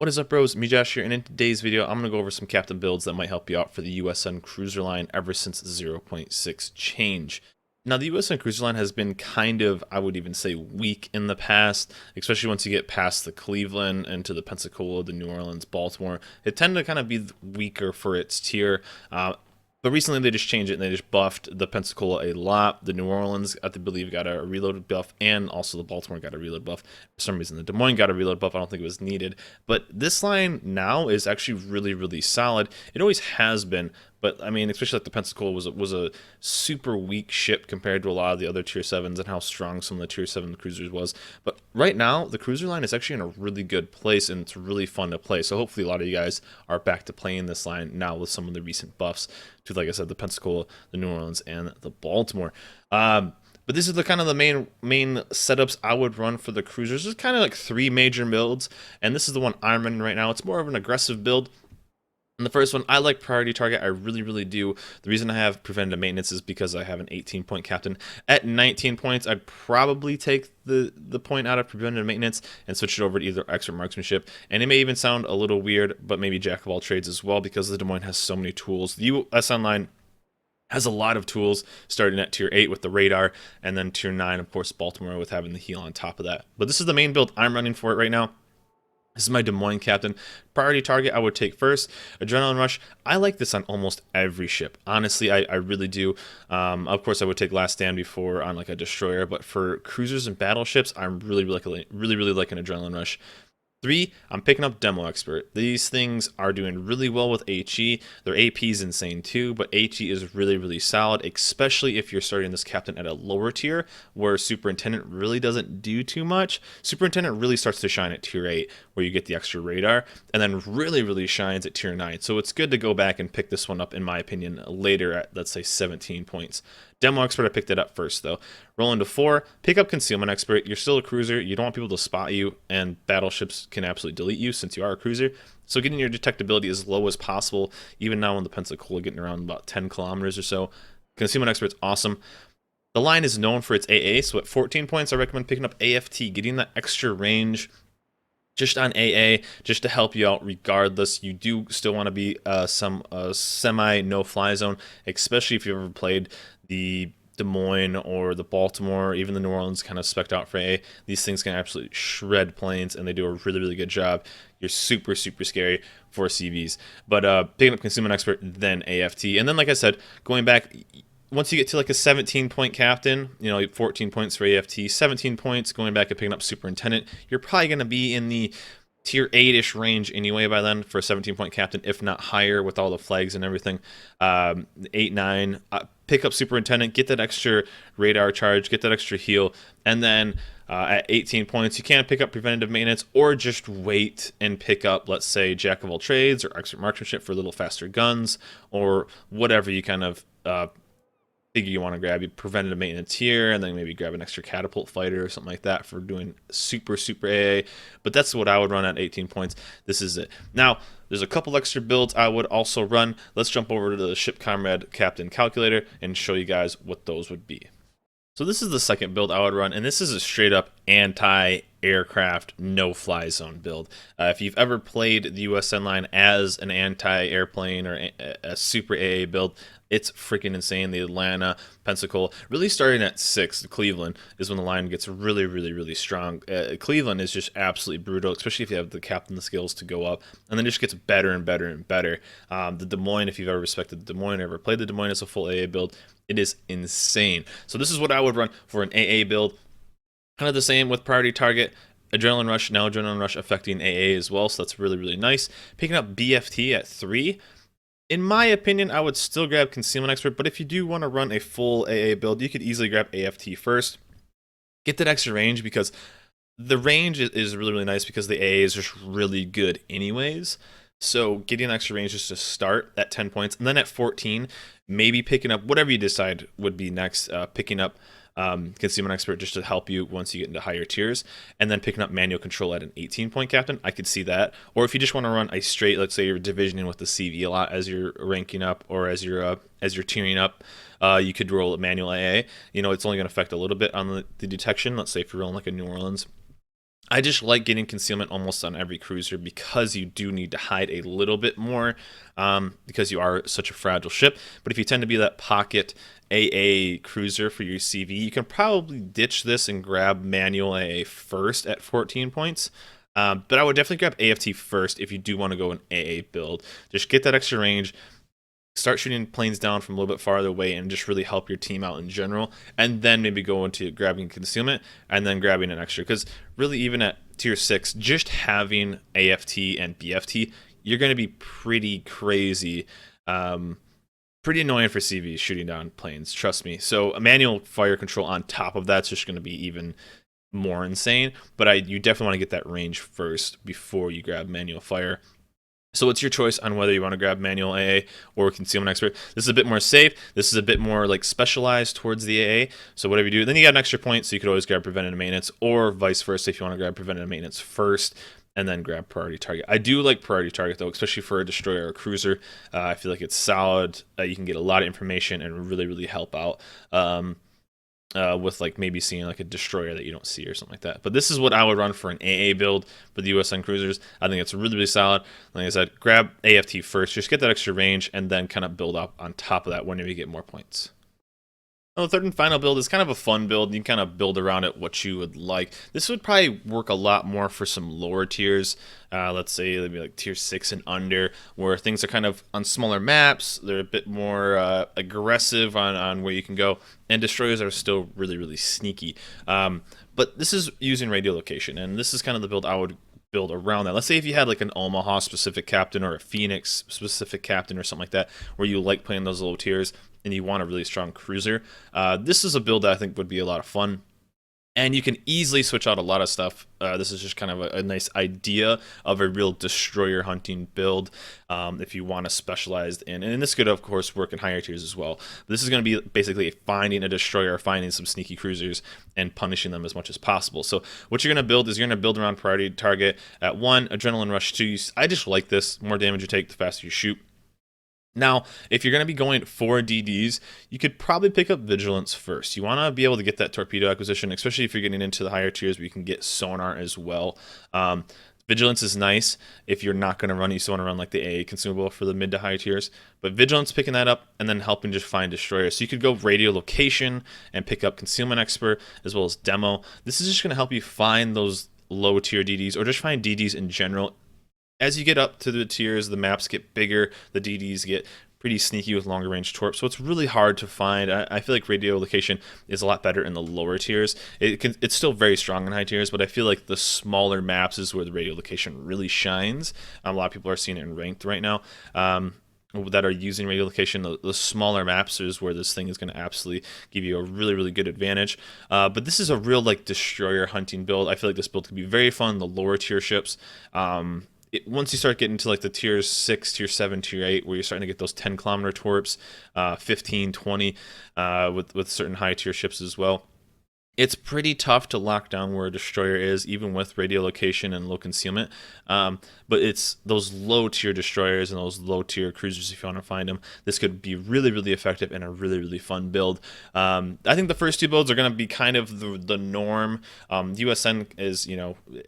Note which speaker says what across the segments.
Speaker 1: What is up, bros? Me, Josh here, and in today's video, I'm going to go over some captain builds that might help you out for the USN Cruiser line ever since 0.6 change. Now, the USN Cruiser line has been kind of, I would even say, weak in the past, especially once you get past the Cleveland and to the Pensacola, the New Orleans, Baltimore. It tended to kind of be weaker for its tier. But recently they just changed it and they just buffed the Pensacola a lot. The New Orleans, I believe, got a reloaded buff, and also the Baltimore got a reload buff. For some reason, the Des Moines got a reload buff. I don't think it was needed. But this line now is actually really, really solid. It always has been. But I mean, especially like the Pensacola was a super weak ship compared to a lot of the other Tier 7s and how strong some of the Tier 7 cruisers was. But right now, the cruiser line is actually in a really good place and it's really fun to play. So hopefully a lot of you guys are back to playing this line now with some of the recent buffs to, like I said, the Pensacola, the New Orleans, and the Baltimore. But this is the kind of the main setups I would run for the cruisers. There's kind of like three major builds, and this is the one I'm running right now. It's more of an aggressive build. And the first one, I like priority target. I really, really do. The reason I have preventative maintenance is because I have an 18-point captain. At 19 points, I'd probably take the point out of preventative maintenance and switch it over to either X or marksmanship. And it may even sound a little weird, but maybe jack of all trades as well, because the Des Moines has so many tools. The USN line has a lot of tools, starting at tier 8 with the radar, and then tier 9, of course, Baltimore with having the heal on top of that. But this is the main build I'm running for it right now. This is my Des Moines captain. Priority target I would take first. Adrenaline Rush. I like this on almost every ship. Honestly, I really do. Of course, I would take Last Stand before on like a destroyer, but for cruisers and battleships, I'm really like an Adrenaline Rush. 3, I'm picking up Demo Expert. These things are doing really well with HE. Their AP is insane too, but HE is really, really solid, especially if you're starting this captain at a lower tier where Superintendent really doesn't do too much. Superintendent really starts to shine at tier 8 where you get the extra radar, and then really, really shines at tier 9. So it's good to go back and pick this one up, in my opinion, later at, let's say, 17 points. Demo Expert, I picked it up first, though. Roll into 4, pick up Concealment Expert. You're still a cruiser. You don't want people to spot you, and battleships can absolutely delete you since you are a cruiser. So getting your detectability as low as possible, even now in the Pensacola getting around about 10 kilometers or so. Concealment Expert's awesome. The line is known for its AA, so at 14 points, I recommend picking up AFT, getting that extra range just on AA, just to help you out regardless. You do still want to be some semi no-fly zone, especially if you've ever played the Des Moines or the Baltimore, even the New Orleans kind of spec'd out for AA. These things can absolutely shred planes, and they do a really, really good job. You're super, super scary for CVs. But picking up Concealment Expert, then AFT. And then, like I said, going back, once you get to like a 17-point captain, 14 points for AFT, 17 points, going back and picking up Superintendent, you're probably going to be in the tier 8-ish range anyway by then for a 17-point captain, if not higher with all the flags and everything. 8, 9, pick up Superintendent, get that extra radar charge, get that extra heal, and then at 18 points, you can pick up preventative maintenance or just wait and pick up, let's say, Jack of all trades or expert marksmanship for a little faster guns or whatever you kind of figure you want to grab. You preventative maintenance here, and then maybe grab an extra catapult fighter or something like that for doing super, super AA. But that's what I would run at 18 points. This is it. Now, there's a couple extra builds I would also run. Let's jump over to the Ship Comrade Captain Calculator and show you guys what those would be. So this is the second build I would run, and this is a straight up anti-aircraft, no-fly zone build. If you've ever played the USN line as an anti-airplane or a super AA build, it's freaking insane. The Atlanta, Pensacola, really starting at 6, the Cleveland, is when the line gets really, really, really strong. Cleveland is just absolutely brutal, especially if you have the captain skills to go up, and then it just gets better and better and better. The Des Moines, if you've ever respected the Des Moines or ever played the Des Moines as a full AA build, it is insane. So this is what I would run for an AA build. Kind of the same with priority target. Adrenaline Rush, now Adrenaline Rush affecting AA as well, so that's really, really nice. Picking up BFT at 3. In my opinion, I would still grab Concealment Expert, but if you do want to run a full AA build, you could easily grab AFT first. Get that extra range, because the range is really, really nice because the AA is just really good anyways. So getting extra range just to start at 10 points, and then at 14, maybe picking up whatever you decide would be next, picking up Concealment Expert just to help you once you get into higher tiers, and then picking up Manual Control at an 18-point captain. I could see that. Or if you just want to run a straight, let's say you're divisioning with the CV a lot as you're ranking up or as you're tiering up, you could roll Manual AA. It's only going to affect a little bit on the detection. Let's say if you're rolling like a New Orleans, I just like getting concealment almost on every cruiser because you do need to hide a little bit more because you are such a fragile ship. But if you tend to be that pocket AA cruiser for your CV, you can probably ditch this and grab manual AA first at 14 points. But I would definitely grab AFT first if you do want to go an AA build. Just get that extra range, start shooting planes down from a little bit farther away, and just really help your team out in general, and then maybe go into grabbing concealment and then grabbing an extra, because really even at tier 6 just having AFT and BFT, you're going to be pretty crazy, pretty annoying for CV shooting down planes, trust me. So a manual fire control on top of that's just going to be even more insane, but you definitely want to get that range first before you grab manual fire. So it's your choice on whether you want to grab manual AA or concealment expert. This is a bit more safe. This is a bit more like specialized towards the AA. So whatever you do, then you got an extra point, so you could always grab preventative maintenance, or vice versa if you want to grab preventative maintenance first and then grab priority target. I do like priority target though, especially for a destroyer or a cruiser. I feel like it's solid. You can get a lot of information and really help out. With like maybe seeing like a destroyer that you don't see or something like that. But this is what I would run for an AA build for the USN Cruisers. I think it's really solid. Like I said, grab AFT first, just get that extra range, and then kind of build up on top of that whenever you get more points. Well, the third and final build is kind of a fun build. You can kind of build around it what you would like. This would probably work a lot more for some lower tiers. Let's say maybe like tier 6 and under, where things are kind of on smaller maps. They're a bit more aggressive on where you can go, and destroyers are still really sneaky. But this is using radiolocation, and this is kind of the build I would build around that. Let's say if you had like an Omaha specific captain or a Phoenix specific captain or something like that, where you like playing those low tiers and you want a really strong cruiser, this is a build that I think would be a lot of fun. And you can easily switch out a lot of stuff. This is just kind of a nice idea of a real destroyer hunting build if you want to specialize in. And this could, of course, work in higher tiers as well. But this is going to be basically finding a destroyer, finding some sneaky cruisers, and punishing them as much as possible. So what you're going to build is you're going to build around priority target at 1, adrenaline rush 2. I just like this. The more damage you take, the faster you shoot. Now, if you're going to be going for DDs, you could probably pick up Vigilance first. You want to be able to get that torpedo acquisition, especially if you're getting into the higher tiers where you can get sonar as well. Vigilance is nice if you're not going to run. You still want to run like the AA consumable for the mid to high tiers. But Vigilance picking that up and then helping just find destroyers. So you could go radio location and pick up concealment expert as well as demo. This is just going to help you find those low tier DDs or just find DDs in general. As you get up to the tiers, the maps get bigger, the DDs get pretty sneaky with longer range torps, so it's really hard to find. I feel like radio location is a lot better in the lower tiers. It's still very strong in high tiers, but I feel like the smaller maps is where the radio location really shines. A lot of people are seeing it in ranked right now. That are using radio location, the smaller maps is where this thing is going to absolutely give you a really good advantage. But this is a real like destroyer hunting build. I feel like this build could be very fun in the lower tier ships. Once you start getting to like the tier 6, tier 7, tier 8, where you're starting to get those 10-kilometer torps, 15, 20, with certain high tier ships as well, it's pretty tough to lock down where a destroyer is, even with radio location and low concealment. But it's those low tier destroyers and those low tier cruisers, if you want to find them, this could be really effective and a really fun build. I think the first two builds are going to be kind of the norm. USN is,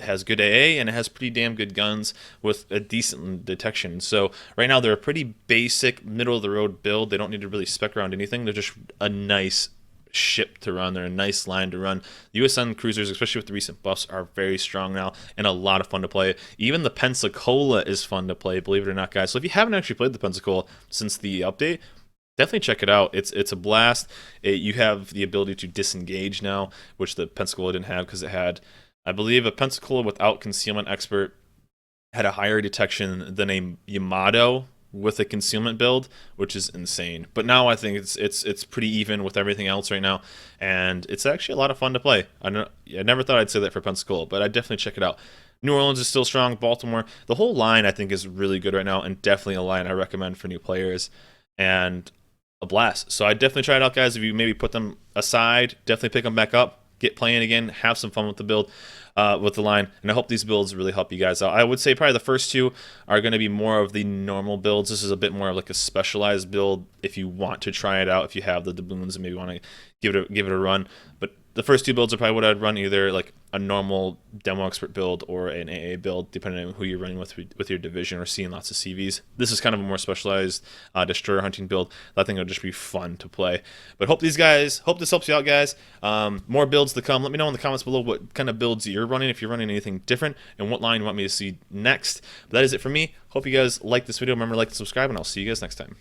Speaker 1: has good AA and it has pretty damn good guns with a decent detection. So right now they're a pretty basic middle of the road build. They don't need to really spec around anything. They're just a nice ship to run. They're a nice line to run. The USN Cruisers, especially with the recent buffs, are very strong now and a lot of fun to play. Even the Pensacola is fun to play, believe it or not, guys. So if you haven't actually played the Pensacola since the update, definitely check it out. It's a blast. You have the ability to disengage now, which the Pensacola didn't have because it had, I believe, a Pensacola without concealment expert had a higher detection than a Yamato with a concealment build, which is insane. But now I think it's pretty even with everything else right now, and it's actually a lot of fun to play. I never thought I'd say that for Pensacola, but I'd definitely check it out. New Orleans is still strong. Baltimore, the whole line I think is really good right now, and definitely a line I recommend for new players, and a blast. So I'd definitely try it out, guys. If you maybe put them aside, definitely pick them back up, get playing again, have some fun with the build, with the line, and I hope these builds really help you guys out. I would say probably the first two are going to be more of the normal builds. This is a bit more of like a specialized build if you want to try it out, if you have the doubloons and maybe want to give it a run. But The first two builds are probably what I'd run, either like a normal demo expert build or an AA build, depending on who you're running with your division or seeing lots of CVs. This is kind of a more specialized destroyer hunting build. I think it'll just be fun to play. But hope this helps you out, guys. More builds to come. Let me know in the comments below what kind of builds you're running, if you're running anything different, and what line you want me to see next. But that is it for me. Hope you guys like this video. Remember to like and subscribe, and I'll see you guys next time.